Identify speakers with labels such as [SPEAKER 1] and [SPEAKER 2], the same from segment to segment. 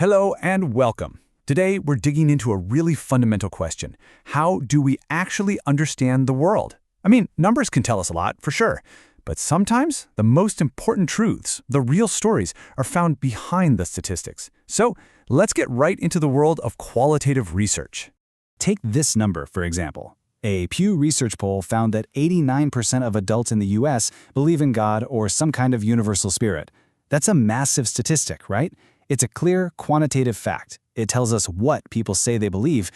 [SPEAKER 1] Hello and welcome. Today, we're digging into a really fundamental question. How do we actually understand the world? I mean, numbers can tell us a lot, for sure. But sometimes, the most important truths, the real stories, are found behind the statistics. So, let's get right into the world of qualitative research.
[SPEAKER 2] Take this number, for example. A Pew Research poll found that 89% of adults in the US believe in God or some kind of universal spirit. That's a massive statistic, right? It's a clear, quantitative fact. It tells us what people say they believe,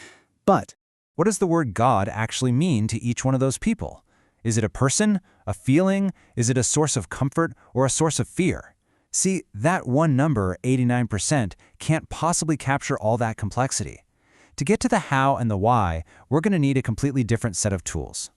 [SPEAKER 2] but
[SPEAKER 1] What does the word God actually mean to each one of those people? Is it a person, a feeling, is it a source of comfort, or a source of fear? See, that one number, 89%, can't possibly capture all that complexity. To get to the how and the why, we're going to need a completely different set of tools.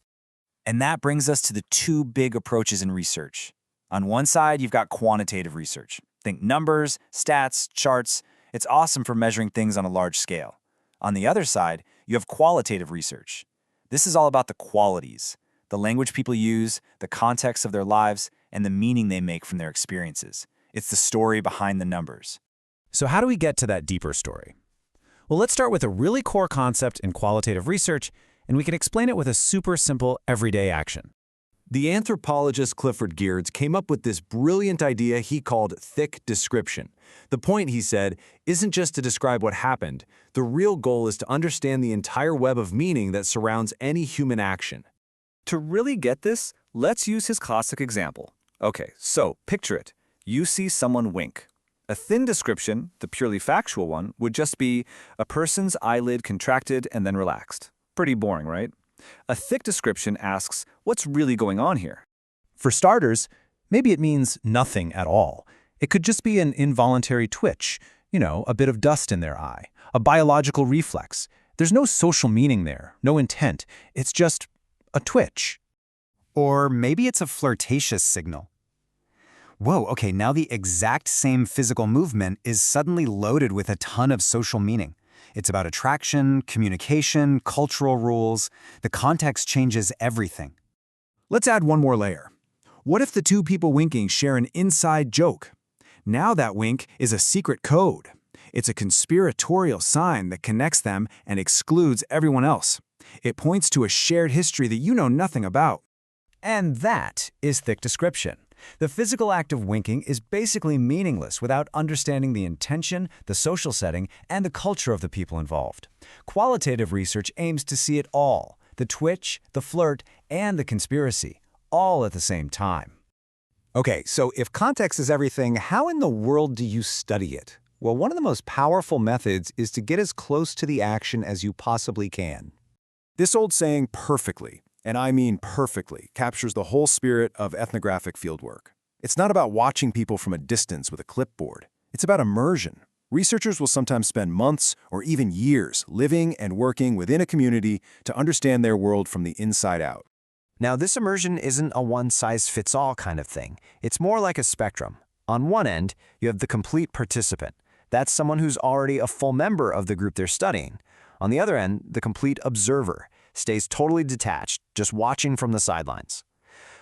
[SPEAKER 3] And that brings us to the two big approaches in research. On one side, you've got quantitative research. Think numbers, stats, charts. It's awesome for measuring things on a large scale. On the other side, you have qualitative research. This is all about the qualities, the language people use, the context of their lives, and the meaning they make from their experiences. It's the story behind the numbers.
[SPEAKER 1] So how do we get to that deeper story? Well, let's start with a really core concept in qualitative research, and we can explain it with a super simple everyday action.
[SPEAKER 4] The anthropologist Clifford Geertz came up with this brilliant idea he called thick description. The point, he said, isn't just to describe what happened. The real goal is to understand the entire web of meaning that surrounds any human action.
[SPEAKER 5] To really get this, let's use his classic example. Okay, so picture it. You see someone wink. A thin description, the purely factual one, would just be a person's eyelid contracted and then relaxed. Pretty boring, right? A thick description asks, what's really going on here?
[SPEAKER 1] For starters, maybe it means nothing at all. It could just be an involuntary twitch, a bit of dust in their eye, a biological reflex. There's no social meaning there, no intent. It's just a twitch.
[SPEAKER 2] or maybe it's a flirtatious signal. Whoa, okay, now the exact same physical movement is suddenly loaded with a ton of social meaning. It's about attraction, communication, cultural rules. The context changes everything.
[SPEAKER 4] Let's add one more layer. What if the two people winking share an inside joke? Now that wink is a secret code. It's a conspiratorial sign that connects them and excludes everyone else. It points to a shared history that you know nothing about.
[SPEAKER 1] And that is thick description. The physical act of winking is basically meaningless without understanding the intention, the social setting, and the culture of the people involved. Qualitative research aims to see it all, the twitch, the flirt, and the conspiracy, all at the same time.
[SPEAKER 6] Okay, so if context is everything, how in the world do you study it? Well, one of the most powerful methods is to get as close to the action as you possibly can.
[SPEAKER 4] This old saying perfectly, and I mean perfectly, captures the whole spirit of ethnographic fieldwork. It's not about watching people from a distance with a clipboard. It's about immersion. Researchers will sometimes spend months or even years living and working within a community to understand their world from the inside out.
[SPEAKER 7] Now, this immersion isn't a one-size-fits-all kind of thing. It's more like a spectrum. On one end, you have the complete participant. That's someone who's already a full member of the group they're studying. On the other end, the complete observer stays totally detached, just watching from the sidelines.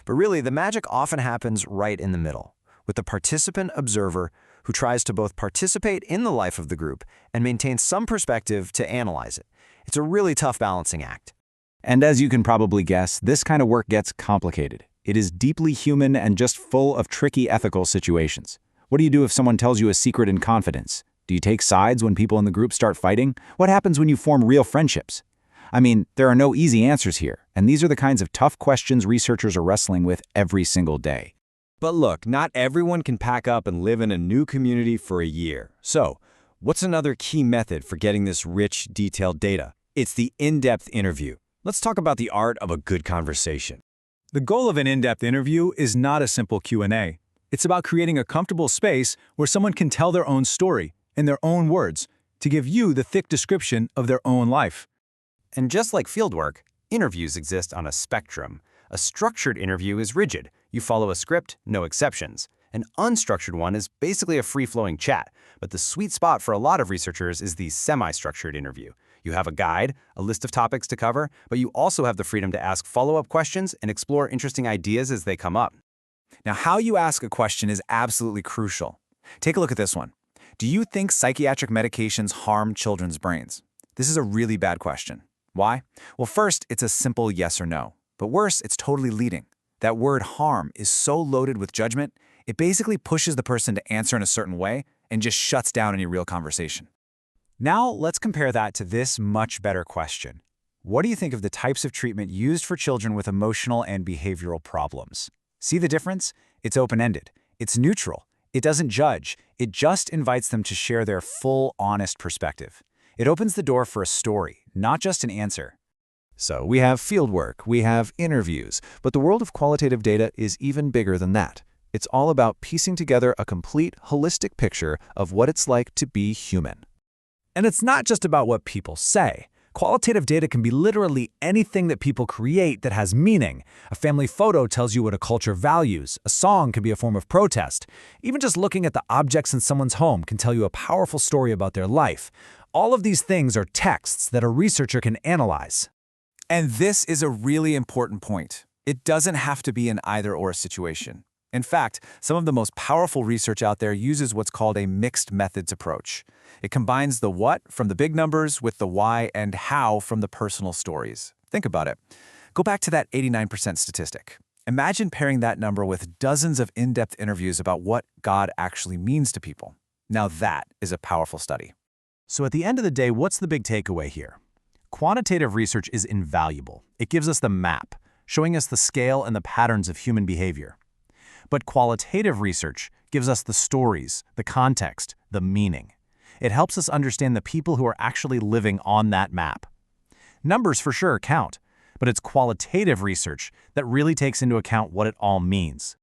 [SPEAKER 7] But really, the magic often happens right in the middle, with the participant observer who tries to both participate in the life of the group and maintain some perspective to analyze it. It's a really tough balancing act.
[SPEAKER 2] And as you can probably guess, this kind of work gets complicated. It is deeply human and just full of tricky ethical situations. What do you do if someone tells you a secret in confidence? Do you take sides when people in the group start fighting? What happens when you form real friendships? I mean, there are no easy answers here, and these are the kinds of tough questions researchers are wrestling with every single day.
[SPEAKER 8] But look, not everyone can pack up and live in a new community for a year. So, what's another key method for getting this rich, detailed data? It's the in-depth interview. Let's talk about the art of a good conversation.
[SPEAKER 9] The goal of an in-depth interview is not a simple Q&A. It's about creating a comfortable space where someone can tell their own story, in their own words, to give you the thick description of their own life.
[SPEAKER 10] And just like fieldwork, interviews exist on a spectrum. A structured interview is rigid. You follow a script, no exceptions. An unstructured one is basically a free-flowing chat, but the sweet spot for a lot of researchers is the semi-structured interview. You have a guide, a list of topics to cover, but you also have the freedom to ask follow-up questions and explore interesting ideas as they come up.
[SPEAKER 3] Now, how you ask a question is absolutely crucial. Take a look at this one. Do you think psychiatric medications harm children's brains? This is a really bad question. Why? Well, first, it's a simple yes or no. But worse, it's totally leading. That word harm is so loaded with judgment, it basically pushes the person to answer in a certain way and just shuts down any real conversation.
[SPEAKER 2] Now, let's compare that to this much better question. What do you think of the types of treatment used for children with emotional and behavioral problems? See the difference? It's open-ended. It's neutral. It doesn't judge. It just invites them to share their full, honest perspective. It opens the door for a story, not just an answer.
[SPEAKER 1] So we have fieldwork, we have interviews, but the world of qualitative data is even bigger than that. It's all about piecing together a complete, holistic picture of what it's like to be human.
[SPEAKER 8] And it's not just about what people say. Qualitative data can be literally anything that people create that has meaning. A family photo tells you what a culture values. A song can be a form of protest. Even just looking at the objects in someone's home can tell you a powerful story about their life. All of these things are texts that a researcher can analyze.
[SPEAKER 3] And this is a really important point. It doesn't have to be an either-or situation. In fact, some of the most powerful research out there uses what's called a mixed methods approach. It combines the what from the big numbers with the why and how from the personal stories. Think about it. Go back to that 89% statistic. Imagine pairing that number with dozens of in-depth interviews about what God actually means to people. Now that is a powerful study.
[SPEAKER 2] So at the end of the day, what's the big takeaway here? Quantitative research is invaluable. It gives us the map, showing us the scale and the patterns of human behavior. But qualitative research gives us the stories, the context, the meaning. It helps us understand the people who are actually living on that map. Numbers for sure count, but it's qualitative research that really takes into account what it all means.